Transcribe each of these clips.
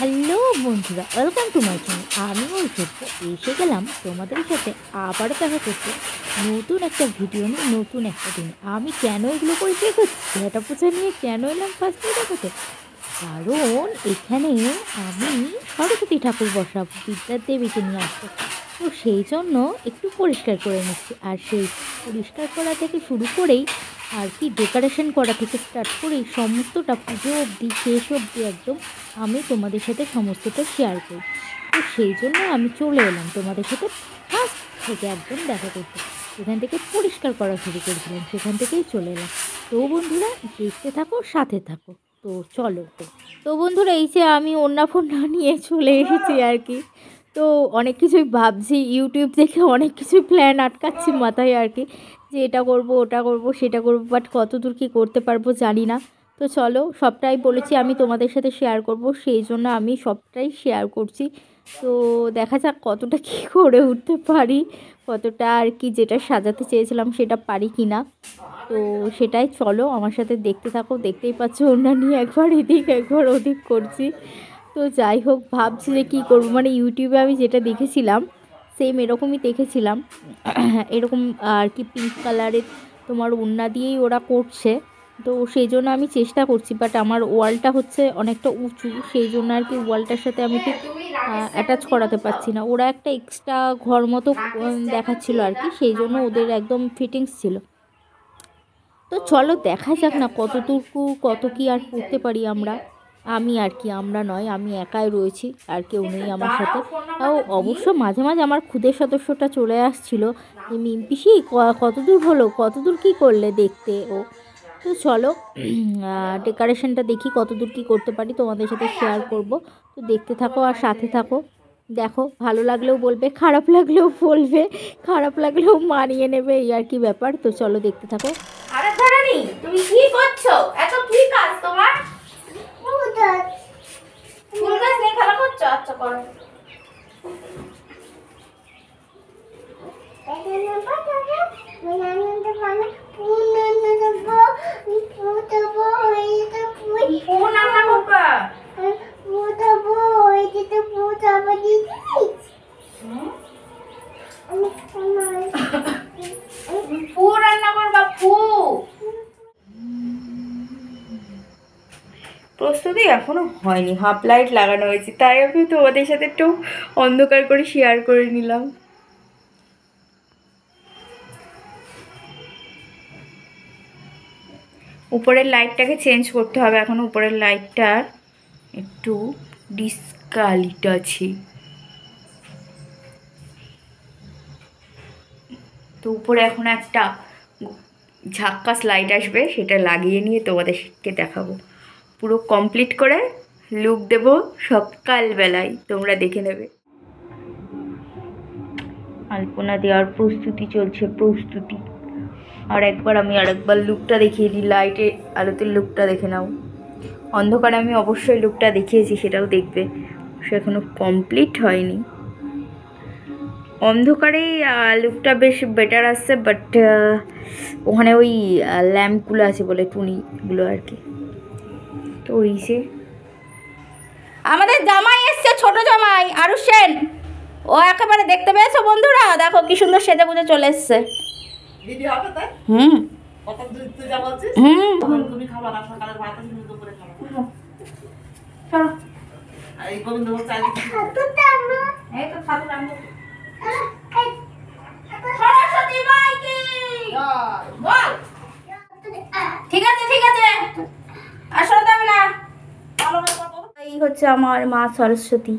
Hello বন্ধুরা, welcome to my channel. আমি ঐশ্বর্য এসে গেলাম তোমাদের সাথে আবারও দেখা করতে নতুন একটা ভিডিও নিয়ে, নতুন একটা দিন। আমি কেন এগুলো করে দেখেছি, সেটা পোছা নিয়ে কেন এলাম ফার্স্টে দেখাতে, কারণ এখানে আমি সরস্বতী ঠাকুর বসাবো, বিদ্যার দেবীকে নিয়ে আসবো। তো সেই জন্য একটু পরিষ্কার করে নিচ্ছি। আর সেই পরিষ্কার করা থেকে শুরু করেই আর কি ডেকোরেশন করা থেকে স্টার্ট করেই সমস্তটা পুজো অবধি শেষ অবধি একদম আমি তোমাদের সাথে সমস্তটা শেয়ার করি। তো সেই জন্য আমি চলে এলাম তোমাদের সাথে ফার্স্ট থেকে একদম দেখা করতে। সেখান থেকে পরিষ্কার করা শুরু করেছিলাম, সেখান থেকেই চলে এলাম। তো বন্ধুরা দেখতে থাকো, সাথে থাকো। তো চলো। তো বন্ধুরা এই যে আমি ওড়না ফোড়না নিয়ে চলে এসেছি আর কি। তো অনেক কিছুই ভাবছি, ইউটিউব দেখে অনেক কিছুই প্ল্যান আটকাচ্ছি মাথায় আর কি, যে এটা করব, ওটা করব, সেটা করব, বাট কত দূর কী করতে পারবো জানি না। তো চলো, সবটাই বলেছি আমি তোমাদের সাথে শেয়ার করব, সেই জন্য আমি সবটাই শেয়ার করছি। তো দেখা যাক কতটা কী করে উঠতে পারি, কতটা আর কি যেটা সাজাতে চেয়েছিলাম সেটা পারি কি না। তো সেটাই, চলো আমার সাথে দেখতে থাকো। দেখতেই পাচ্ছ ওড়না নিয়ে একবার এদিক একবার ওদিক করছি। তো যাই হোক, ভাবছি যে কী করবো, মানে ইউটিউবে আমি যেটা দেখেছিলাম সেম এরকমই দেখেছিলাম। এরকম আর কি পিঙ্ক কালারের তোমার ওড়না দিয়েই ওরা করছে। তো সেই জন্য আমি চেষ্টা করছি, বাট আমার ওয়ালটা হচ্ছে অনেকটা উঁচু, সেই জন্য আর কি ওয়ালটার সাথে আমি ঠিক অ্যাটাচ করাতে পারছি না। ওরা একটা এক্সট্রা ঘর মতো দেখাচ্ছিলো আর কি, সেই জন্য ওদের একদম ফিটিংস ছিল। তো চলো দেখা যাক না কতটুকু কত কি আর করতে পারি আমরা। আমি আর কি, আমরা নয়, আমি একাই রয়েছি, আর কেউ নেই আমার সাথে। তাও অবশ্য মাঝে মাঝে আমার খুদের সদস্যটা চলে আসছিল যে মিমপিসি কতদূর হলো, কতদূর কী করলে দেখতে ও। তো চলো ডেকোরেশনটা দেখি কতদূর কী করতে পারি, তোমাদের সাথে শেয়ার করব। তো দেখতে থাকো আর সাথে থাকো। দেখো, ভালো লাগলেও বলবে, খারাপ লাগলেও বলবে, খারাপ লাগলেও মানিয়ে নেবে, এই আর কি ব্যাপার। তো চলো দেখতে থাকো। আরে ধরানি, তুমি কি করছো? এত কি কাজ তোমার? ফুল গাছ নিয়ে খেলা করছো? আচ্ছা করো। ফু রান্না করবা, ফু। প্রস্তুতি এখনো হয়নি, হাফ লাইট লাগানো হয়েছে, তাই আমি তোমাদের সাথে একটু অন্ধকার করে শেয়ার করে নিলাম। উপরের লাইটটাকে চেঞ্জ করতে হবে, এখন উপরের লাইটটার একটু ডিসকালিট আছে। তো উপরে এখন একটা ঝাক্কাস লাইট আসবে, সেটা লাগিয়ে নিয়ে তোমাদেরকে দেখাবো। পুরো কমপ্লিট করে লুক দেবো সকালবেলায়, তোমরা দেখে নেবে। আলপনা দেওয়ার প্রস্তুতি চলছে, প্রস্তুতি। আর একবার আমি আরেকবার লুকটা দেখিয়ে দিই, লাইটে আলোতে লুকটা দেখে নাও। অন্ধকারে আমি অবশ্যই লুকটা দেখিয়েছি, সেটাও দেখবে, সে এখনও কমপ্লিট হয়নি। অন্ধকারেই লুকটা বেশ বেটার আসছে, বাট ওখানে ওই ল্যাম্পগুলো আছে বলে, টুনিগুলো আর কি। তো ওই যে আমাদের জামাই এসছে, ছোট জামাই আরু সেন, ও একেবারে দেখতে পেয়েছো বন্ধুরা? দেখো কি সুন্দর সেজে বুঝে চলে এসছে। হুম ঠিক আছে, ঠিক আছে, আসলে যাবে না। এই হচ্ছে আমার মা সরস্বতী,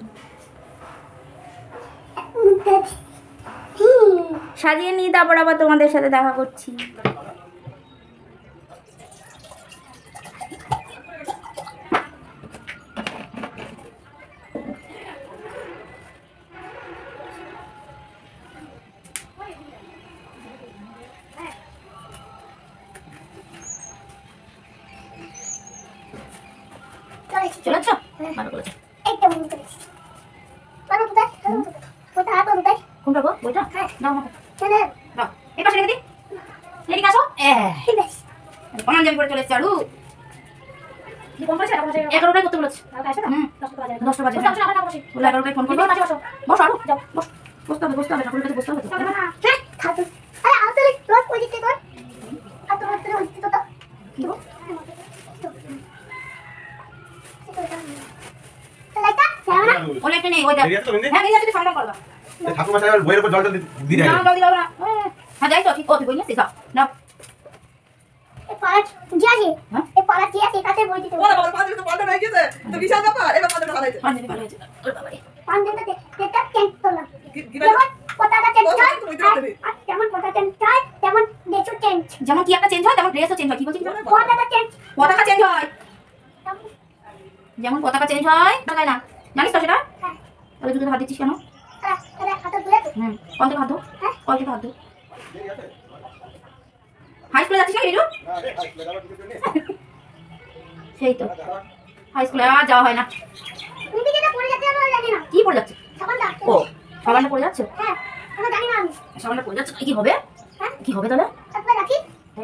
সাজিয়ে নিয়ে তারপর আবার তোমাদের সাথে দেখা করছি। চলেছ? ভালো করেছো। কোনটা গো? বইটা? দাও আমাকে। দাও। এই পাশে রেখে দিই। এদিকে আসো। অনাঞ্জামি করে চলে এসছে আরু। 11টায় করতে বলেছে। 10টা বাজে। বলে 11টায় ফোন করবো। বসো আরো যাও বসতে হবে সকলের কাছে বসতে হবে তো। ওলে একটা নেই ওই দেখ। হ্যাঁ নিয়ে যাচ্ছি সমাধান করবা। ঠাকুমা সাহেব বইয়ের উপর জলটা দিয়ে দেয়। না জলদি দাও না। হ্যাঁ যাই তো ঠিক বই নিয়ে যাও না। যেমন কি একটা চেঞ্জ হয় তেমন ড্রেসও চেঞ্জ হয়। কি বলছিস? পতাকা চেঞ্জ হয়। যেমন পতাকা চেঞ্জ হয় না জানিস তো সেটা? তাহলে জুতোতে হাত দিচ্ছিস কেন? কল থেকে হাত ধো। কল থেকে হাত ধো। হাই স্কুলে যাচ্ছিস নাকি রিজু? সেই তো হাই স্কুলে আর যাওয়া হয় না। কি পড়ে যাচ্ছে? ও সাবানটা পড়ে যাচ্ছে? সাবানটা পড়ে যাচ্ছে কি হবে? কি হবে তাহলে? তাই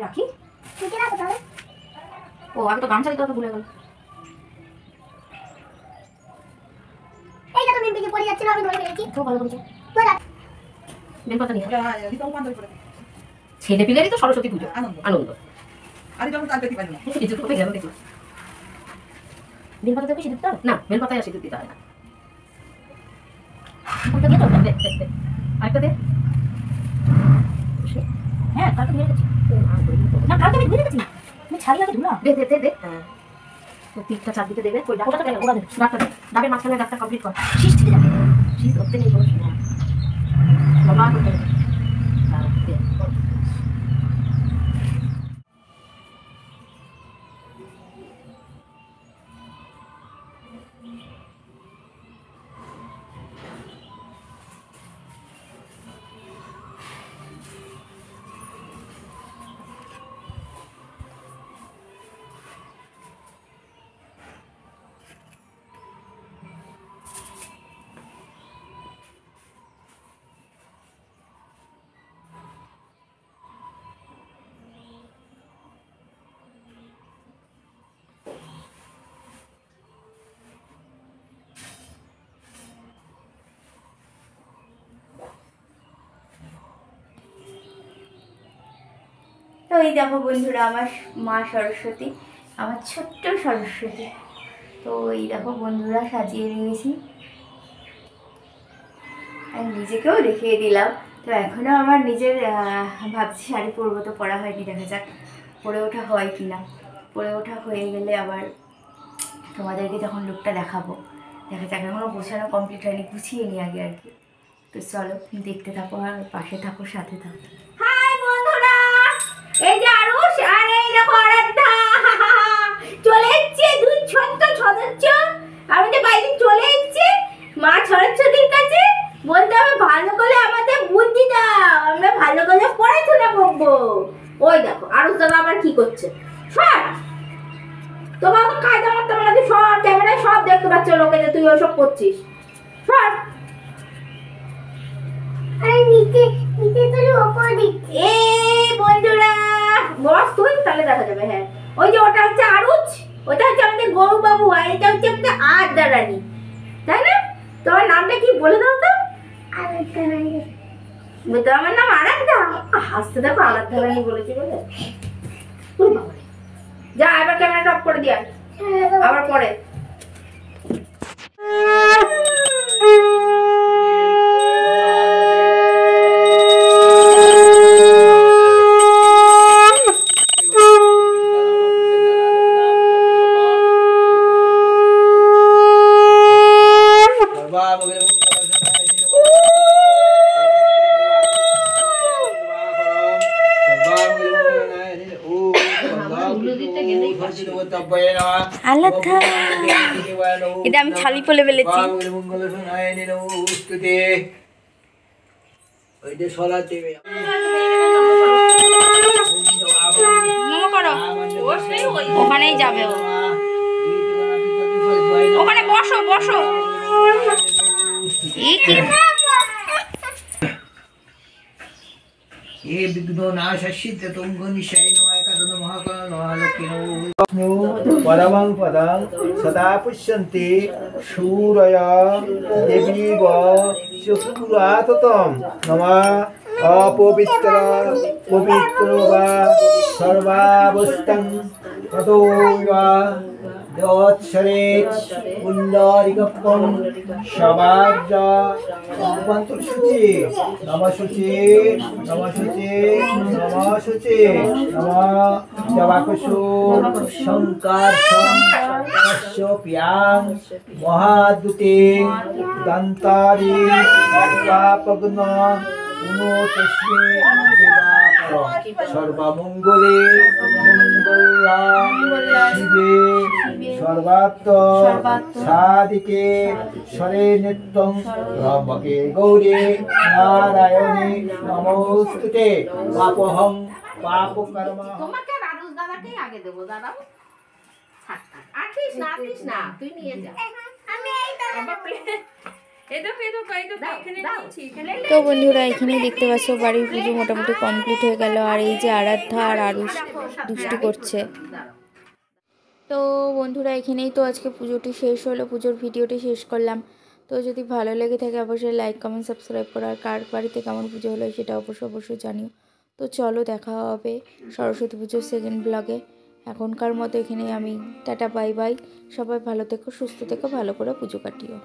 রাখি। ও আগে তো গামছা দিতে ভুলে গেল। খুব ভালো করেছো। বেলপাতা নিয়ে ছেলে পিলেরই তো সরস্বতী পুজো আনন্দ। বেলপাতা থেকে সিঁদুর দিতে হবে না? বেলপাতায় আর সিঁদুর দিতে হয় না। আরেকটা দে। হ্যাঁ কালকে ধুয়ে রেখেছি। না কালকে আমি ধুয়ে রেখেছি। আমি ছাড়ি আগে ধুলাম। দে তিনটা চারদিকে দেবে। ওই ডাক্তারটা দেবে। ওরা দেবে ডাক্তার ডাবের মাঝখানে ডাক্তার কমপ্লিট কর। শীষ থেকে যাবে। শীষ ধরতে নেই কোনো সময়। লম্বা করতে হবে। তো এই দেখো বন্ধুরা আমার মা সরস্বতী, আমার ছোট্ট সরস্বতী। তো এই দেখো বন্ধুরা সাজিয়ে নিয়েছি, আর নিজেকেও দেখিয়ে দিলাম। তো এখনও আমার নিজের ভাবছি শাড়ি পরবো, তো পরা হয়নি, দেখা যাক পরে ওঠা হয় কি না। পরে ওঠা হয়ে গেলে আবার তোমাদেরকে যখন লুকটা দেখাবো, দেখা যাক। এখনও গোছানো কমপ্লিট হয়নি, গুছিয়ে নিই আগে আর কি। তো চলো দেখতে থাকো আর পাশে থাকো, সাথে থাকো। হাই বন্ধুরা, এই যে আরুষ আর এই দেখো আরাধ্যা চলে এসছে, দুই ছোট্ট সদস্য আমাদের বাইরে চলে এসছে মা সরস্বতীর কাছে। বলতে হবে ভালো করে আমাদের বুদ্ধি দাও, আমরা ভালো করে পড়াশোনা করবো। ওই দেখো আরুষ দাদা আবার কি করছে, সর তোমার তো কায়দা মারতে হবে, সর ক্যামেরায় সব দেখতে পাচ্ছ লোকে যে তুই ওইসব করছিস, সর। বন্ধুরা বস তুই তাহলে দেখা যাবে। হ্যাঁ ওই যে ওটা হচ্ছে আরুজ, ওটা হচ্ছে আমাদের গরু বাবু, আর এটা হচ্ছে আমাদের আরাধ্যা রানী, তাই না? তোমার নামটা কি বলে দাও তো? আমার নাম আরাধ্যা। হাসতে দেখো, আরাধ্যা রানী বলেছি বলে। যা এবার ক্যামেরাটা অফ করে দিয়া, আবার পরে। এটা আমি ছালি বলে ফেলেছি। ওখানেই যাবে, ওখানে বসো বসো। বিঘ্ন নাশিত তুঙ্গ নিশায় নয় কারণ परमं पदं सदा पुष्यन्ति सूरय देवीव चुपुराततं नमः अपवित्र पवित्र वा सर्वावस्थं ततो वा योत्सरे पुण्डरीकं शवाब्ज शुचि नमः शुचि नमः शुचि नमः शुचि नमः जवाकुशो शंकर्षं अश्योप्यां महादुते दन्तारि पापग्न उनो तस्मै दिवाकर सर्वमंगले मंगला शिवे सर्वात्म साधिके शरे नित्यं ब्रह्मके गौरी नारायणे नमोस्तुते पापहं पापकर्म তোমাকে রাজুস দাদাকেই আগে দেবো দাদাও থাক থাক আটিস না তুই নিয়ে যা আমি তো বন্ধুরা এখানেই দেখতে পাচ্ছ বাড়ির পুজো মোটামুটি কমপ্লিট হয়ে গেল। আর এই যে আরাধ্যা আর আরুষ দুষ্টু করছে। তো বন্ধুরা এখানেই তো আজকে পুজোটি শেষ হলো, পুজোর ভিডিওটি শেষ করলাম। তো যদি ভালো লেগে থাকে অবশ্যই লাইক কমেন্ট সাবস্ক্রাইব করো। আর কার বাড়িতে কেমন পুজো হলো সেটা অবশ্যই জানিও। তো চলো দেখা হবে সরস্বতী পুজোর সেকেন্ড ব্লগে। এখনকার মতো এখানে আমি টাটা বাই বাই। সবাই ভালো থেকো, সুস্থ থেকো, ভালো করে পুজো কাটিও।